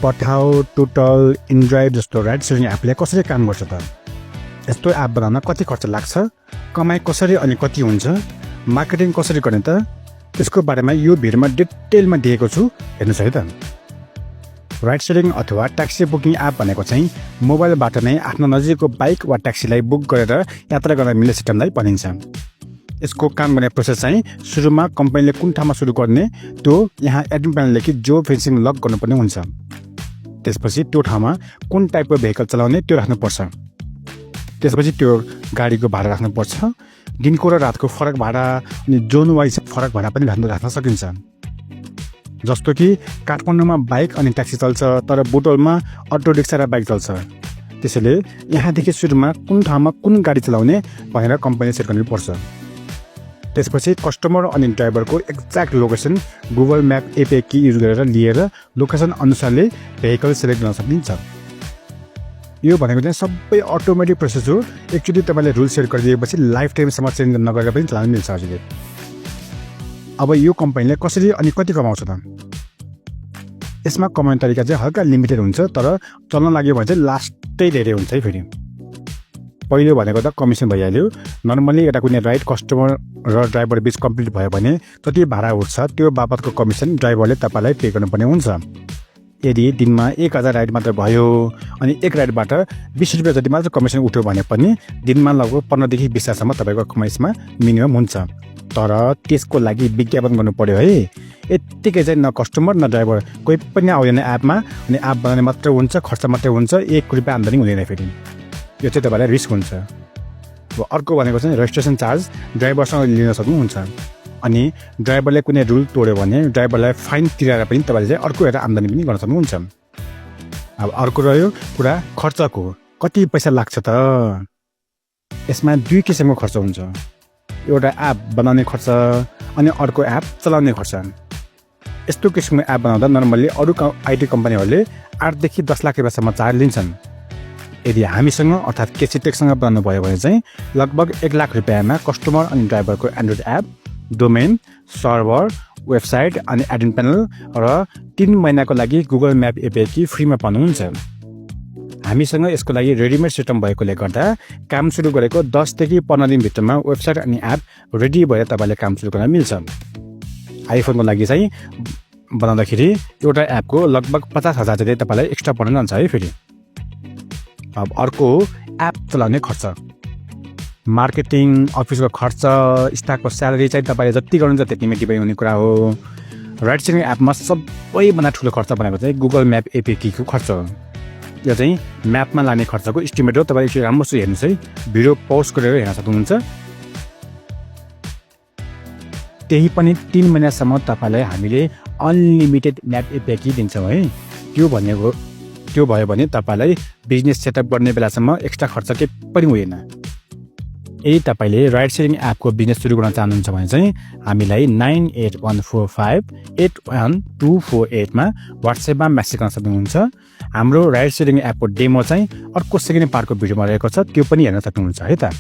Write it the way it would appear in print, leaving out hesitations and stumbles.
पठाओ, total, इनड्राइभ जस्तो ride sharing एपले कसरी काम गर्छ त? यस्तो एप बनाउन कति खर्च लाग्छ, कमाइ कसरी अनि कति हुन्छ, मार्केटिङ कसरी गर्ने त? त्यसको बारेमा यो भिडियोमा डिटेलमा दिएको छु, हेर्नुहोस् है त। राइड सेयरिङ अथवा ट्याक्सी बुकिङ एप भनेको चाहिँ मोबाइलबाट नै आफ्नो नजिकको बाइक वा ट्याक्सीलाई बुक गरेर यात्रा गर्न मिल्ने सिस्टमलाई भनिन्छ। यसको काम गर्ने प्रोसेस चाहिँ सुरुमा कम्पनीले कुन ठाउँमा सुरु गर्ने त्यो यहाँ एडमिन प्यानलले जो फेन्सिङ लक गर्नुपर्ने हुन्छ। त्यसपछि त्यो ठाउँमा कुन टाइपको भेहिकल चलाउने त्यो राख्नुपर्छ। त्यसपछि त्यो गाडीको भाडा राख्नुपर्छ। दिनको र रातको फरक भाडा अनि जोन वाइज फरक भाडा पनि राख्न सकिन्छ। जस्तो कि काठमाडौँमा बाइक अनि ट्याक्सी चल्छ, तर बुटवलमा अटो रिक्सा र बाइक चल्छ। त्यसैले यहाँदेखि सुरुमा कुन ठाउँमा कुन गाडी चलाउने भनेर कम्पनीले सेट गर्नुपर्छ। त्यसपछि कस्टमर अनि ड्राइभरको exact location Google map AP use गरेर लिएर लोकेसन अनुसारले भेहिकल सेलेक्ट गर्न सकिन्छ। यो भनेको चाहिँ सबै अटोमेटिक प्रोसेस हो। एक्चुअली तपाईँले रुल सेट गरिदिएपछि लाइफ टाइमसम्म चेन्ज नगरेर पनि चलाउन मिल्छ हजुरले। अब यो कम्पनीले कसरी अनि कति कमाउँछ त? यसमा कमाउने तरिका चाहिँ हल्का लिमिटेड हुन्छ, तर चल्न लाग्यो भने चाहिँ लास्टै धेरै हुन्छ है। फेरि पहिलो भनेको त कमिसन भइहाल्यो। नर्मली एउटा कुनै राइड कस्टमर र ड्राइभर बिच कम्प्लिट भयो भने जति भाडा उठ्छ त्यो बापतको कमिसन ड्राइभरले तपाईँलाई पे गर्नुपर्ने हुन्छ। यदि दिनमा 1000 राइड मात्र भयो अनि एक राइडबाट 20 रुपियाँ जति मात्र कमिसन उठ्यो भने पनि दिनमा लगभग 15 देखि 20 हजारसम्म तपाईँको कमाइसमा मिनिमम हुन्छ। तर त्यसको लागि विज्ञापन गर्नु पर्यो है। यत्तिकै चाहिँ न कस्टमर न ड्राइभर कोही पनि आउँदैन एपमा, अनि एप बनाउने मात्र हुन्छ, खर्च मात्रै हुन्छ, 1 रुपियाँ आम्दानी हुँदैन। फेरि यो चाहिँ तपाईँलाई रिस्क हुन्छ। अब अर्को भनेको चाहिँ रेजिस्ट्रेसन चार्ज ड्राइभरसँग लिन सक्नुहुन्छ। अनि ड्राइभरले कुनै रुल तोड्यो भने ड्राइभरलाई फाइन तिरेर पनि तपाईँले चाहिँ अर्को एउटा आम्दानी पनि गर्न सक्नुहुन्छ। अब अर्को रह्यो कुरा खर्चको, कति पैसा लाग्छ त? यसमा 2 किसिमको खर्च हुन्छ। एउटा एप बनाउने खर्च अनि अर्को एप चलाउने खर्च। यस्तो किसिमको एप बनाउँदा नर्मल्ली अरू आइटी कम्पनीहरूले 8 देखि 10 लाख रुपियाँसम्म चार्ज लिन्छन्। यदि हामीसँग अर्थात् केसीटेकसँग बनाउनु भयो भने चाहिँ लगभग 1 लाख रुपियाँमा कस्टमर अनि ड्राइभरको Android app, domain, server, website अनि एडमिन प्यानल र 3 महिनाको लागि गुगल म्याप एपी फ्रीमा पाउनुहुन्छ। हामीसँग यसको लागि रेडिमेड सिस्टम भएकोले गर्दा काम सुरु गरेको 10 देखि 15 दिनभित्रमा वेबसाइट अनि एप रेडी भएर तपाईँले काम सुरु गर्न मिल्छ। आइफोनको लागि चाहिँ बनाउँदाखेरि एउटा एपको लगभग 50,000 जति तपाईँलाई एक्स्ट्रा पर्न जान्छ है। फेरि अब अर्को एप चलाउने खर्च, मार्केटिङ, अफिसको खर्च, स्टाफको स्यालेरी चाहिँ तपाईँले जति गर्नुहुन्छ त्यतिमै डिपेन्ड हुने कुरा हो। राइड सेयरिङ एपमा सबैभन्दा ठुलो खर्च भनेको चाहिँ गुगल म्याप एपीको खर्च हो। यो चाहिँ म्यापमा लाग्ने खर्चको इस्टिमेट हो। तपाईँले एकचोटि राम्रोसँग हेर्नुहोस् है, भिडियो पज गरेर हेर्न सक्नुहुन्छ। त्यही पनि 3 महिनासम्म तपाईँलाई हामीले अनलिमिटेड म्याप एपी दिन्छौँ है। त्यो भयो भने तपाईँलाई बिजनेस सेटअप गर्ने बेलासम्म एक्स्ट्रा खर्च केही पनि हुँदैन। यदि तपाईँले राइड सेयरिङ एपको बिजनेस सुरु गर्न चाहनुहुन्छ भने चाहिँ हामीलाई 9814581248मा वाट्सएपमा मेसेज गर्न सक्नुहुन्छ। हाम्रो राइड सेयरिङ एपको डेमो चाहिँ अर्को सेकेन्ड पार्टको भिडियोमा रहेको छ, त्यो पनि हेर्न सक्नुहुन्छ है त।